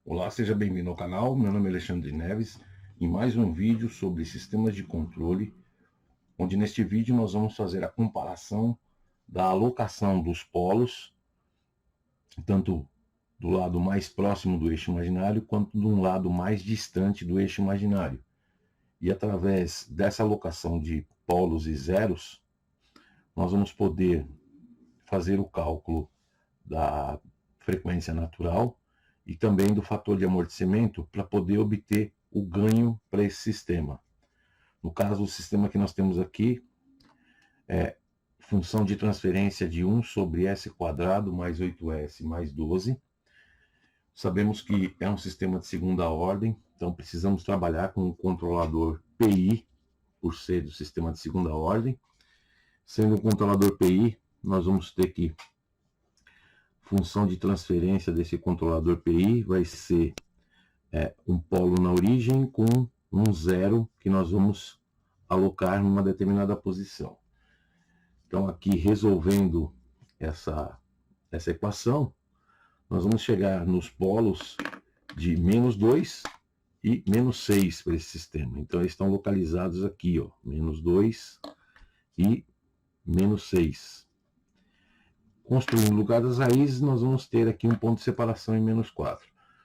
Olá, seja bem-vindo ao canal. Meu nome é Alexandre Neves, em mais um vídeo sobre sistemas de controle, onde neste vídeo nós vamos fazer a comparação da alocação dos polos, tanto do lado mais próximo do eixo imaginário, quanto de um lado mais distante do eixo imaginário. E através dessa alocação de polos e zeros, nós vamos poder fazer o cálculo da frequência natural e também do fator de amortecimento para poder obter o ganho para esse sistema. No caso, o sistema que nós temos aqui é função de transferência de 1 sobre s² mais 8s mais 12. Sabemos que é um sistema de segunda ordem, então precisamos trabalhar com o controlador PI, por ser do sistema de segunda ordem. Sendo um controlador PI, nós vamos ter que função de transferência desse controlador PI vai ser um polo na origem com um zero que nós vamos alocar numa determinada posição. Então aqui resolvendo essa equação, nós vamos chegar nos polos de -2 e -6 para esse sistema. Então eles estão localizados aqui, ó, -2 e -6. Construindo o lugar das raízes, nós vamos ter aqui um ponto de separação em -4.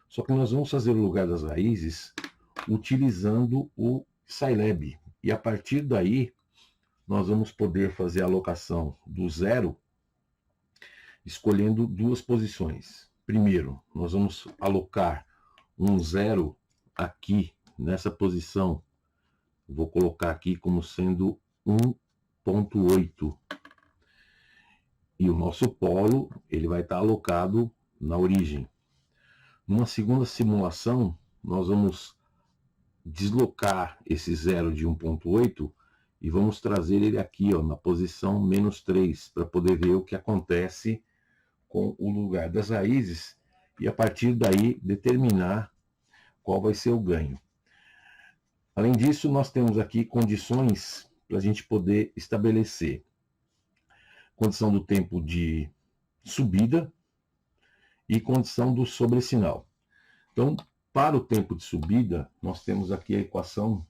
Só que nós vamos fazer o lugar das raízes utilizando o Scilab. E a partir daí, nós vamos poder fazer a alocação do zero, escolhendo duas posições. Primeiro, nós vamos alocar um zero aqui, nessa posição. Vou colocar aqui como sendo 1,8. E o nosso polo ele vai estar alocado na origem. Numa segunda simulação, nós vamos deslocar esse zero de 1,8 e vamos trazer ele aqui, ó, na posição -3, para poder ver o que acontece com o lugar das raízes e a partir daí determinar qual vai ser o ganho. Além disso, nós temos aqui condições para a gente poder estabelecer condição do tempo de subida e condição do sobressinal. Então, para o tempo de subida, nós temos aqui a equação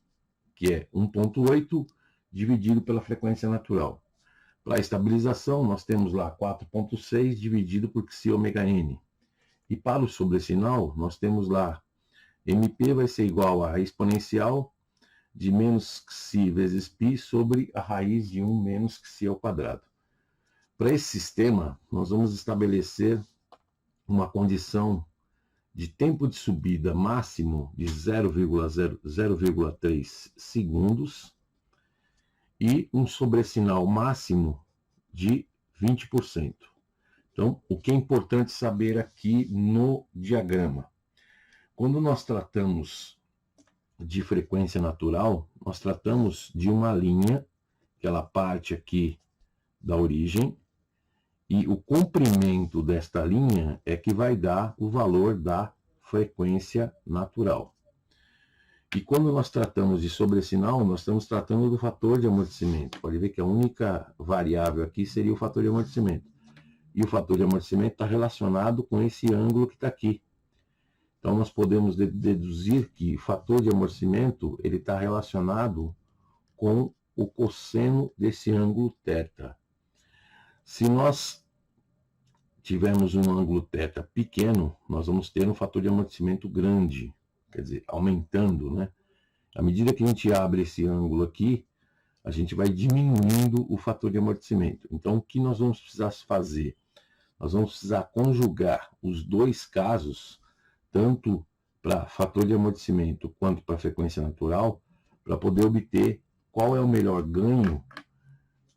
que é 1,8 dividido pela frequência natural. Para a estabilização, nós temos lá 4,6 dividido por ψ⍵n. E para o sobressinal, nós temos lá MP vai ser igual a exponencial de -xi vezes π sobre a raiz de 1 menos xi ao quadrado. Para esse sistema, nós vamos estabelecer uma condição de tempo de subida máximo de 0,3 segundos e um sobressinal máximo de 20%. Então, o que é importante saber aqui no diagrama? Quando nós tratamos de frequência natural, nós tratamos de uma linha que ela parte aqui da origem, e o comprimento desta linha é que vai dar o valor da frequência natural. E quando nós tratamos de sobressinal, nós estamos tratando do fator de amortecimento. Pode ver que a única variável aqui seria o fator de amortecimento. E o fator de amortecimento está relacionado com esse ângulo que está aqui. Então nós podemos deduzir que o fator de amortecimento ele está relacionado com o cosseno desse ângulo θ. Se nós tivermos um ângulo θ pequeno, nós vamos ter um fator de amortecimento grande, quer dizer, aumentando, né? À medida que a gente abre esse ângulo aqui, a gente vai diminuindo o fator de amortecimento. Então, o que nós vamos precisar fazer? Nós vamos precisar conjugar os dois casos, tanto para fator de amortecimento quanto para frequência natural, para poder obter qual é o melhor ganho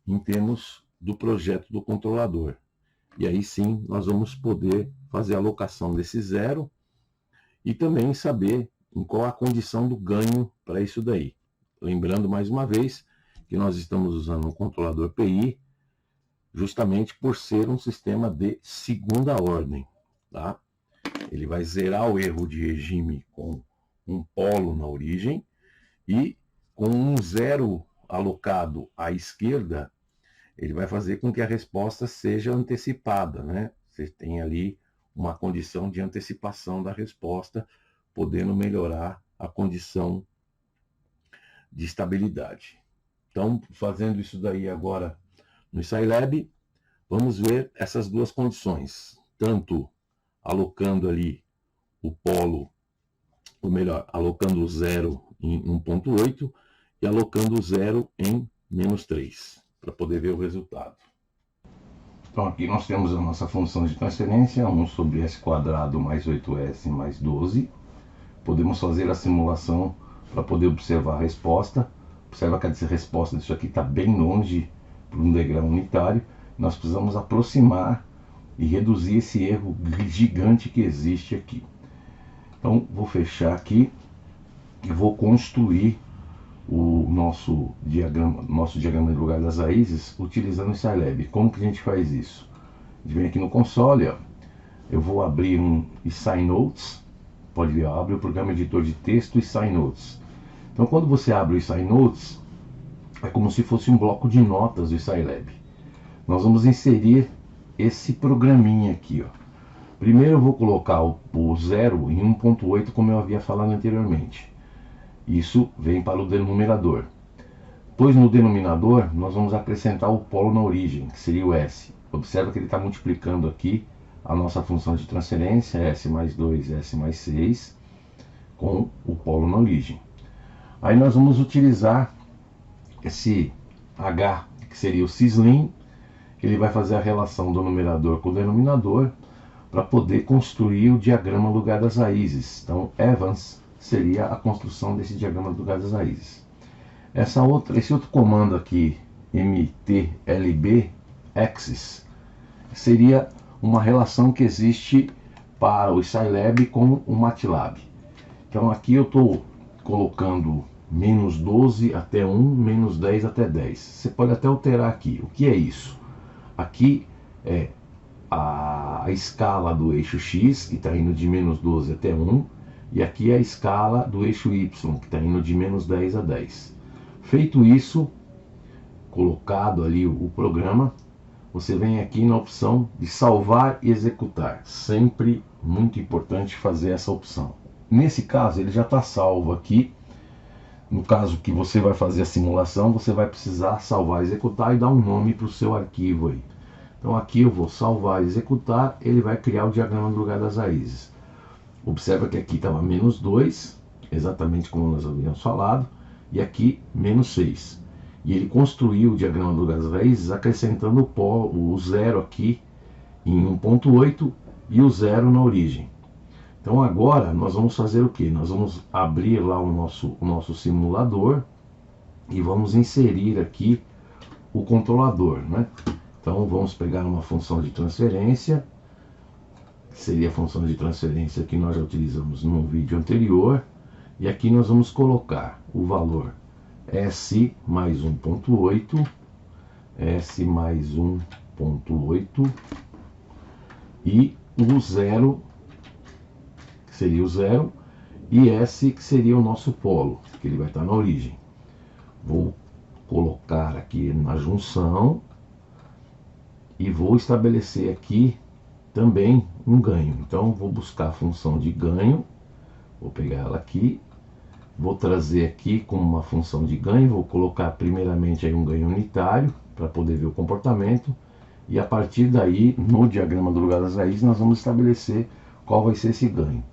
em termos do projeto do controlador. E aí sim nós vamos poder fazer a alocação desse zero e também saber em qual a condição do ganho para isso daí. Lembrando mais uma vez que nós estamos usando um controlador PI justamente por ser um sistema de segunda ordem, tá? Ele vai zerar o erro de regime com um polo na origem e com um zero alocado à esquerda, ele vai fazer com que a resposta seja antecipada, né? Você tem ali uma condição de antecipação da resposta, podendo melhorar a condição de estabilidade. Então, fazendo isso daí agora no Scilab, vamos ver essas duas condições, tanto alocando ali o polo, ou melhor, alocando o zero em 1.8 e alocando o zero em -3, para poder ver o resultado. Então aqui nós temos a nossa função de transferência, 1 sobre s² mais 8s mais 12. Podemos fazer a simulação para poder observar a resposta. Observa que a resposta disso aqui está bem longe para um degrau unitário. Nós precisamos aproximar e reduzir esse erro gigante que existe aqui. Então vou fechar aqui e vou construir o nosso diagrama de lugar das raízes utilizando o Scilab. Como que a gente faz isso? A gente vem aqui no console, ó, eu vou abrir um SciNotes, pode ver, abre o programa editor de texto e SciNotes. Então quando você abre o SciNotes, é como se fosse um bloco de notas do Scilab. Nós vamos inserir esse programinha aqui, ó. Primeiro eu vou colocar o zero em 1.8, como eu havia falado anteriormente. Isso vem para o denominador. Pois no denominador nós vamos acrescentar o polo na origem, que seria o S. Observa que ele está multiplicando aqui a nossa função de transferência, S mais 2, S mais 6, com o polo na origem. Aí nós vamos utilizar esse H, que seria o Syslin, que ele vai fazer a relação do numerador com o denominador, para poder construir o diagrama lugar das raízes. Então, Evans seria a construção desse diagrama lugar das raízes. Esse outro comando aqui, mtlb axis, seria uma relação que existe para o Scilab com o MATLAB. Então aqui eu estou colocando -12 até 1, -10 até 10. Você pode até alterar aqui. O que é isso? Aqui é a escala do eixo X, que está indo de -12 até 1, e aqui é a escala do eixo Y, que está indo de -10 a 10. Feito isso, colocado ali o programa, você vem aqui na opção de salvar e executar. Sempre muito importante fazer essa opção. Nesse caso, ele já está salvo aqui. No caso que você vai fazer a simulação, você vai precisar salvar, executar e dar um nome para o seu arquivo aí. Então aqui eu vou salvar e executar, ele vai criar o diagrama do lugar das raízes. Observa que aqui estava -2, exatamente como nós havíamos falado, e aqui -6. E ele construiu o diagrama do lugar das raízes acrescentando o zero aqui em 1.8 e o zero na origem. Então agora nós vamos fazer o que? Nós vamos abrir lá o nosso simulador e vamos inserir aqui o controlador, né? Então vamos pegar uma função de transferência, que seria a função de transferência que nós já utilizamos no vídeo anterior, e aqui nós vamos colocar o valor S mais 1.8, S mais 1.8 e o zero, que seria o zero, e S, que seria o nosso polo, que ele vai estar na origem. Vou colocar aqui na junção e vou estabelecer aqui também um ganho. Então vou buscar a função de ganho, vou pegar ela aqui, vou trazer aqui como uma função de ganho, vou colocar primeiramente aí um ganho unitário para poder ver o comportamento, e a partir daí no diagrama do lugar das raízes nós vamos estabelecer qual vai ser esse ganho.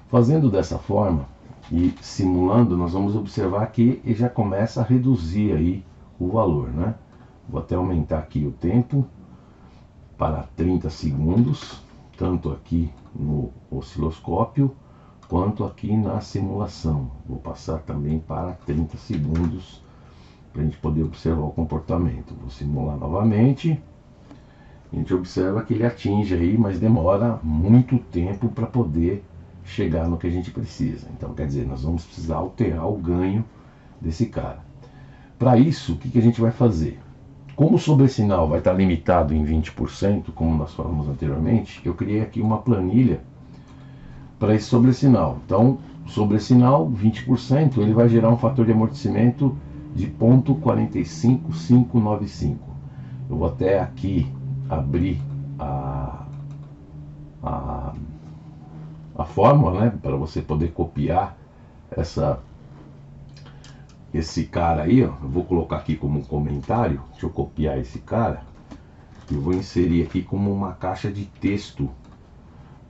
Fazendo dessa forma e simulando, nós vamos observar que ele já começa a reduzir aí o valor, né? Vou até aumentar aqui o tempo para 30 segundos, tanto aqui no osciloscópio quanto aqui na simulação. Vou passar também para 30 segundos para a gente poder observar o comportamento. Vou simular novamente. A gente observa que ele atinge aí, mas demora muito tempo para poder chegar no que a gente precisa. Então quer dizer, nós vamos precisar alterar o ganho desse cara. Para isso, o que a gente vai fazer? Como o sobressinal vai estar limitado em 20%, como nós falamos anteriormente, eu criei aqui uma planilha para esse sobressinal. Então, sobressinal 20%, ele vai gerar um fator de amortecimento de 0,45595. Eu vou até aqui abrir a a fórmula, né, para você poder copiar esse cara aí, ó. Eu vou colocar aqui como um comentário. Deixa eu copiar esse cara e vou inserir aqui como uma caixa de texto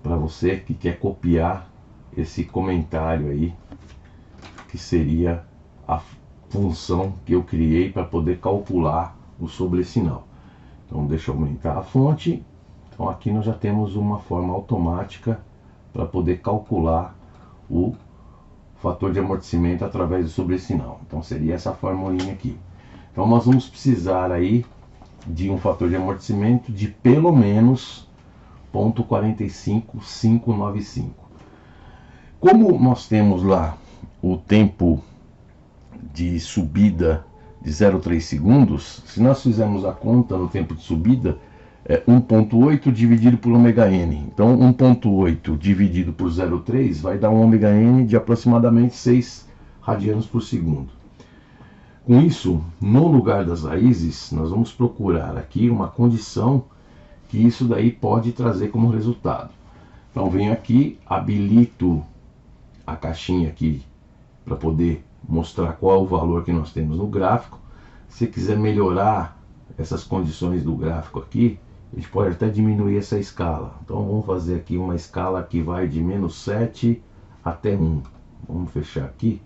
para você que quer copiar esse comentário aí, que seria a função que eu criei para poder calcular o sobresinal. Então deixa eu aumentar a fonte. Então aqui nós já temos uma forma automática para poder calcular o fator de amortecimento através do sobresinal. Então seria essa formulinha aqui. Então nós vamos precisar aí de um fator de amortecimento de pelo menos 0,45595. Como nós temos lá o tempo de subida de 0,3 segundos, se nós fizermos a conta no tempo de subida, é 1,8 dividido por ômega-n. Então 1,8 dividido por 0,3 vai dar um ômega-n de aproximadamente 6 radianos por segundo. Com isso, no lugar das raízes, nós vamos procurar aqui uma condição que isso daí pode trazer como resultado. Então venho aqui, habilito a caixinha aqui para poder mostrar qual é o valor que nós temos no gráfico. Se quiser melhorar essas condições do gráfico aqui, a gente pode até diminuir essa escala. Então vamos fazer aqui uma escala que vai de -7 até 1. Vamos fechar aqui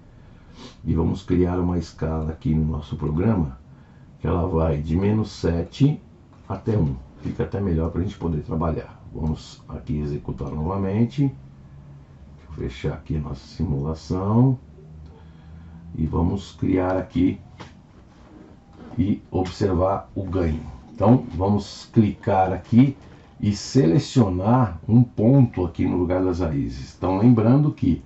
e vamos criar uma escala aqui no nosso programa que ela vai de -7 até 1. Fica até melhor para a gente poder trabalhar. Vamos aqui executar novamente. Deixa eu fechar aqui a nossa simulação. E vamos criar aqui e observar o ganho. Então vamos clicar aqui e selecionar um ponto aqui no lugar das raízes. Então lembrando que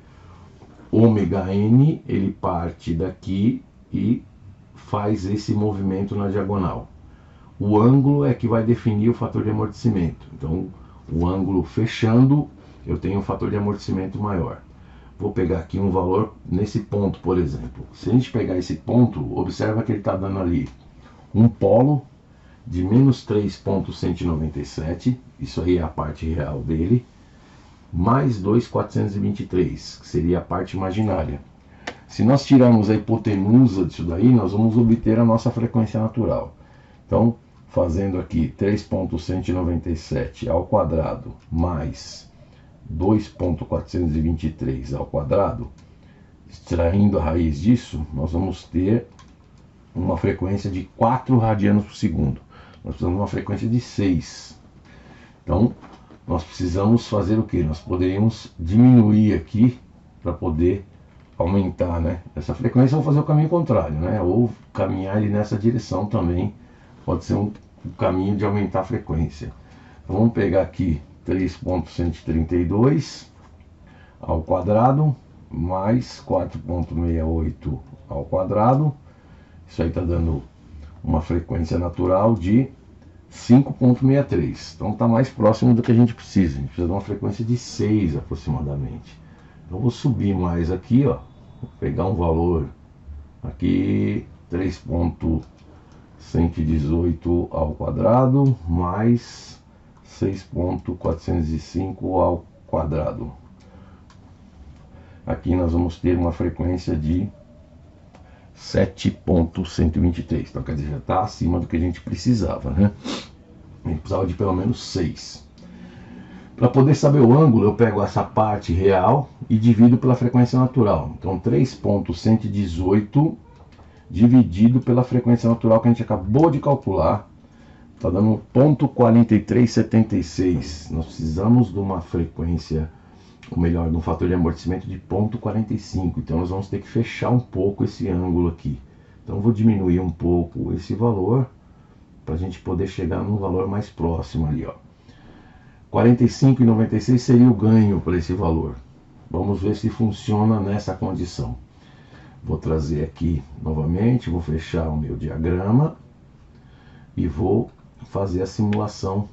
ômega-n ele parte daqui e faz esse movimento na diagonal. O ângulo é que vai definir o fator de amortecimento. Então o ângulo fechando, eu tenho um fator de amortecimento maior. Vou pegar aqui um valor nesse ponto, por exemplo. Se a gente pegar esse ponto, observa que ele está dando ali um polo de -3,197, isso aí é a parte real dele, mais 2,423, que seria a parte imaginária. Se nós tirarmos a hipotenusa disso daí, nós vamos obter a nossa frequência natural. Então, fazendo aqui 3,197 ao quadrado mais 2,423 ao quadrado, extraindo a raiz disso, nós vamos ter uma frequência de 4 radianos por segundo. Nós precisamos de uma frequência de 6. Então, nós precisamos fazer o que? Nós poderíamos diminuir aqui para poder aumentar, né? Essa frequência. Vou fazer o caminho contrário, né? Ou caminhar ali nessa direção também. Pode ser um caminho de aumentar a frequência. Então, vamos pegar aqui 3,132 ao quadrado mais 4,68 ao quadrado. Isso aí está dando uma frequência natural de 5,63. Então está mais próximo do que a gente precisa. A gente precisa de uma frequência de 6 aproximadamente. Então vou subir mais aqui, ó. Vou pegar um valor aqui, 3,118 ao quadrado mais 6,405 ao quadrado. Aqui nós vamos ter uma frequência de 7,123. Então quer dizer, já está acima do que a gente precisava, né? A gente precisava de pelo menos 6. Para poder saber o ângulo, eu pego essa parte real e divido pela frequência natural. Então 3,118 dividido pela frequência natural que a gente acabou de calcular, está dando 0,4376. Nós precisamos de uma frequência, ou melhor, de um fator de amortecimento de 0,45. Então nós vamos ter que fechar um pouco esse ângulo aqui. Então eu vou diminuir um pouco esse valor para a gente poder chegar num valor mais próximo ali, ó. 45,96 seria o ganho para esse valor. Vamos ver se funciona nessa condição. Vou trazer aqui novamente, vou fechar o meu diagrama e vou fazer a simulação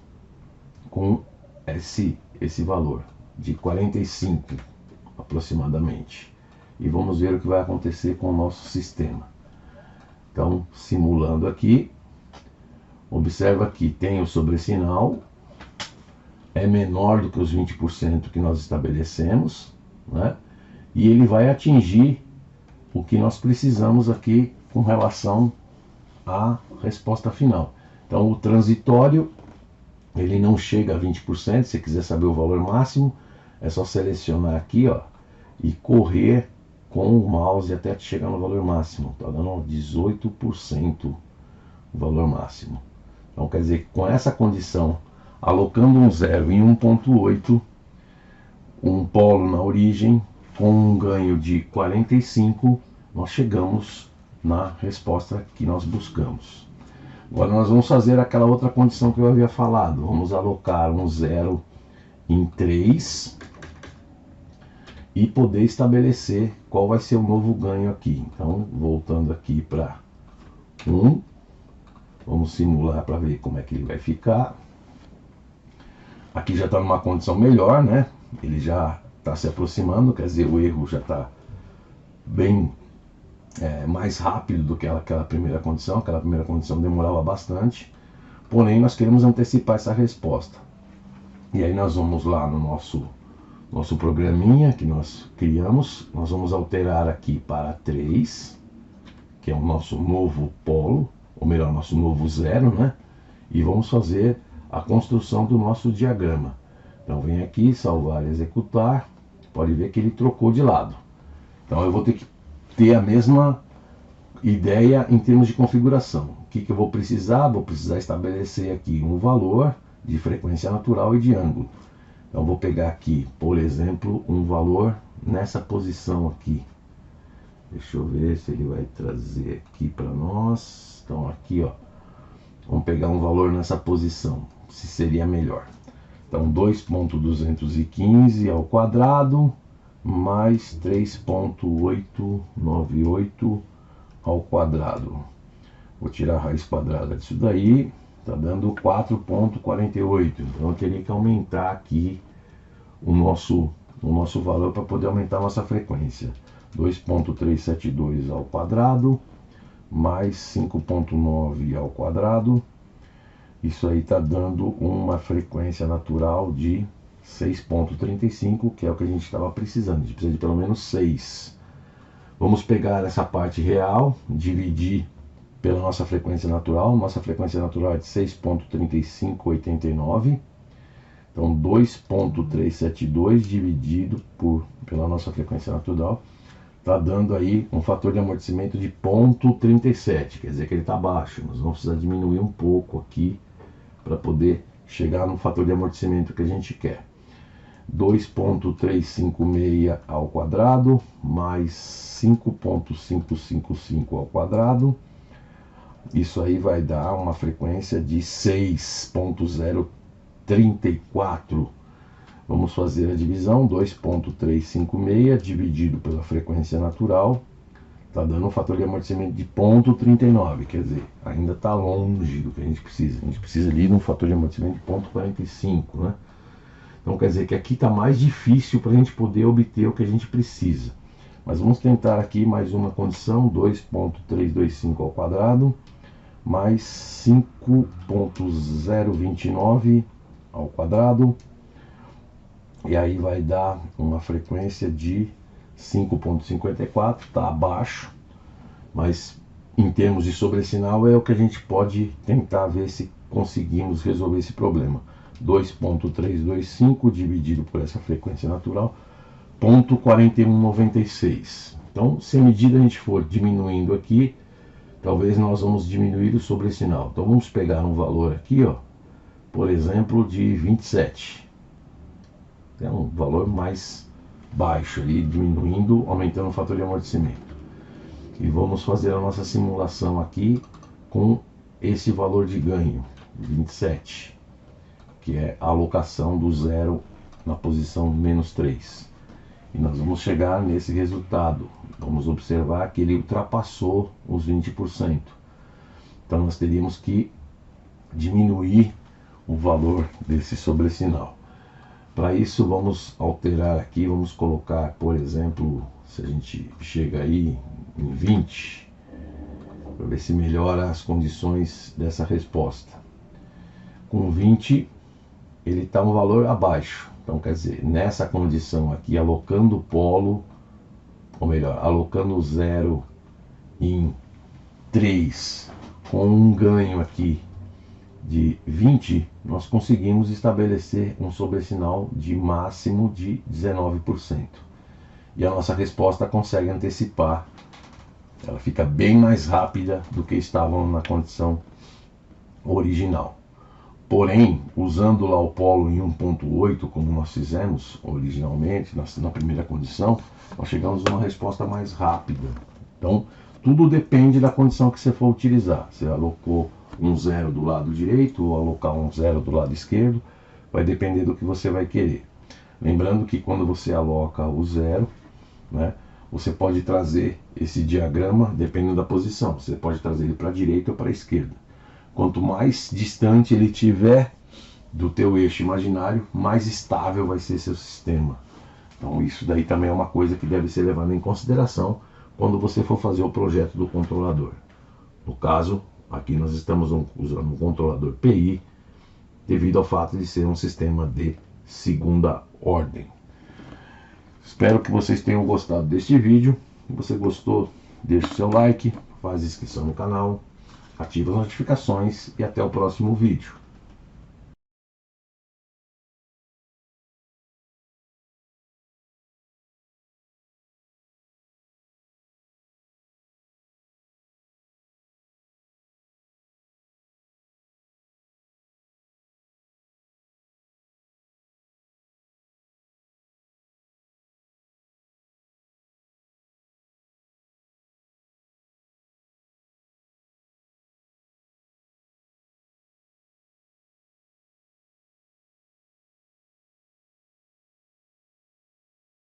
com esse valor de 45 aproximadamente. E vamos ver o que vai acontecer com o nosso sistema. Então, simulando aqui, observa que tem o sobresinal, é menor do que os 20% que nós estabelecemos, né? E ele vai atingir o que nós precisamos aqui com relação à resposta final. Então o transitório, ele não chega a 20%, se você quiser saber o valor máximo, é só selecionar aqui, ó, e correr com o mouse até chegar no valor máximo. Está dando 18% o valor máximo. Então quer dizer que com essa condição, alocando um zero em 1.8, um polo na origem, com um ganho de 45, nós chegamos na resposta que nós buscamos. Agora nós vamos fazer aquela outra condição que eu havia falado. Vamos alocar um zero em 3 e poder estabelecer qual vai ser o novo ganho aqui. Então, voltando aqui para 1, vamos simular para ver como é que ele vai ficar. Aqui já está numa condição melhor, né? Ele já está se aproximando, quer dizer, o erro já está bem mais rápido do que aquela primeira condição. Aquela primeira condição demorava bastante, porém nós queremos antecipar essa resposta. E aí nós vamos lá no nosso programinha que nós criamos, nós vamos alterar aqui para 3, que é o nosso novo polo, ou melhor, nosso novo zero, né? E vamos fazer a construção do nosso diagrama. Então vem aqui, salvar e executar, pode ver que ele trocou de lado. Então eu vou ter que ter a mesma ideia em termos de configuração. O que eu vou precisar? Vou precisar estabelecer aqui um valor de frequência natural e de ângulo. Então vou pegar aqui, por exemplo, um valor nessa posição aqui. Deixa eu ver se ele vai trazer aqui para nós. Então aqui, ó, vamos pegar um valor nessa posição, se seria melhor. Então 2.215 ao quadrado mais 3.898 ao quadrado. Vou tirar a raiz quadrada disso daí, está dando 4.48. Então eu teria que aumentar aqui o nosso valor para poder aumentar a nossa frequência. 2.372 ao quadrado mais 5.9 ao quadrado. Isso aí está dando uma frequência natural de 6.35, que é o que a gente estava precisando. A gente precisa de pelo menos 6. Vamos pegar essa parte real, dividir pela nossa frequência natural. Nossa frequência natural é de 6.3589. Então 2.372 dividido pela nossa frequência natural está dando aí um fator de amortecimento de 0.37. Quer dizer que ele está baixo. Nós vamos precisar diminuir um pouco aqui para poder chegar no fator de amortecimento que a gente quer. 2.356 ao quadrado mais 5.555 ao quadrado. Isso aí vai dar uma frequência de 6.034. Vamos fazer a divisão. 2.356 dividido pela frequência natural está dando um fator de amortecimento de 0.39. Quer dizer, ainda está longe do que a gente precisa. A gente precisa ali de um fator de amortecimento de 0.45, né? Então quer dizer que aqui está mais difícil para a gente poder obter o que a gente precisa. Mas vamos tentar aqui mais uma condição. 2.325 ao quadrado mais 5.029 ao quadrado. E aí vai dar uma frequência de 5.54, está abaixo, mas em termos de sobressinal é o que a gente pode tentar ver se conseguimos resolver esse problema. 2.325 dividido por essa frequência natural, 0.4196. Então, se à medida a gente for diminuindo aqui, talvez nós vamos diminuir o sobressinal. Então vamos pegar um valor aqui, ó, por exemplo, de 27. É um valor mais baixo ali, diminuindo, aumentando o fator de amortecimento. E vamos fazer a nossa simulação aqui com esse valor de ganho, 27, que é a alocação do zero na posição menos 3. E nós vamos chegar nesse resultado. Vamos observar que ele ultrapassou os 20%. Então nós teríamos que diminuir o valor desse sobressinal. Para isso vamos alterar aqui, vamos colocar, por exemplo, se a gente chega aí em 20, para ver se melhora as condições dessa resposta. Com 20 ele está um valor abaixo. Então, quer dizer, nessa condição aqui, alocando o polo, ou melhor, alocando o 0 em 3, com um ganho aqui de 20, nós conseguimos estabelecer um sobressinal de máximo de 19%. E a nossa resposta consegue antecipar, ela fica bem mais rápida do que estavam na condição original. Porém, usando lá o polo em 1.8, como nós fizemos originalmente, na primeira condição, nós chegamos a uma resposta mais rápida. Então, tudo depende da condição que você for utilizar. Você alocou um 0 do lado direito ou alocar um 0 do lado esquerdo, vai depender do que você vai querer. Lembrando que quando você aloca o 0, né, você pode trazer esse diagrama, dependendo da posição, você pode trazer ele para a direita ou para a esquerda. Quanto mais distante ele estiver do teu eixo imaginário, mais estável vai ser seu sistema. Então isso daí também é uma coisa que deve ser levada em consideração quando você for fazer o projeto do controlador. No caso, aqui nós estamos usando um controlador PI, devido ao fato de ser um sistema de segunda ordem. Espero que vocês tenham gostado deste vídeo. Se você gostou, deixe o seu like, faz inscrição no canal, ative as notificações e até o próximo vídeo.